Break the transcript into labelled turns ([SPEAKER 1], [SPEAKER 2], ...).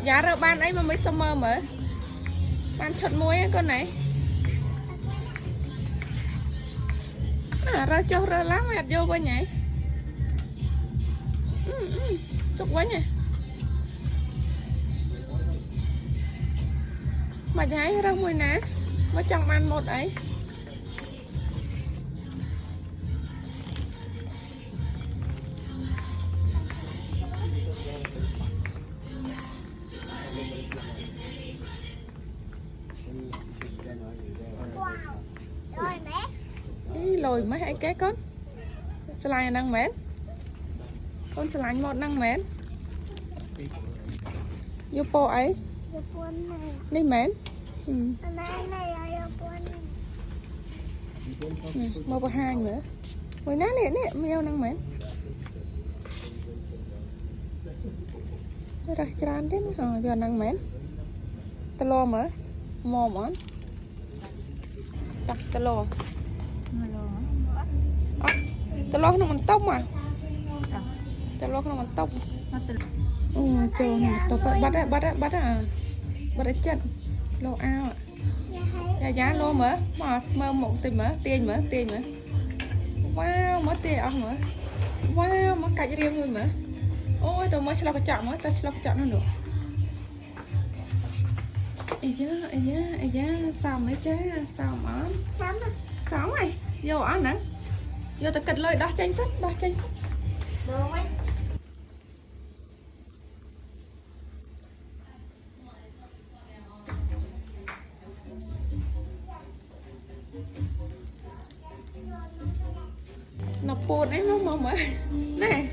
[SPEAKER 1] giá rồi ban ấy mà mới summer mở ban chốt muối con này ra cho ra lắm mệt vô bên nhảy chúc quá nha mà nhảy ra mùi ná mới trong ăn một ấy lồi mấy hai cái con slide năng mến con slide một năng mến vô po ấy đi mến một và hai nữa mười ná liền đấy mèo năng mến rồi tràn thế nữa giờ năng mến ta lo mở mò món đặt ta lo ta lo nó mình tóc mà ta lo nó mình tóc trời này tóc bắt chân lo ao ạ giá lo mở mơ một tiền mở wow mở tiền ông mở wow mở cài riêng luôn mở ôi tôi mới lo cái chọn mới ta lo cái chọn nó được ấy giá sao mấy trái sao mở sáu này vô ăn nè vô ta kịch lời đó tranh sách nó buồn ấy nó mở này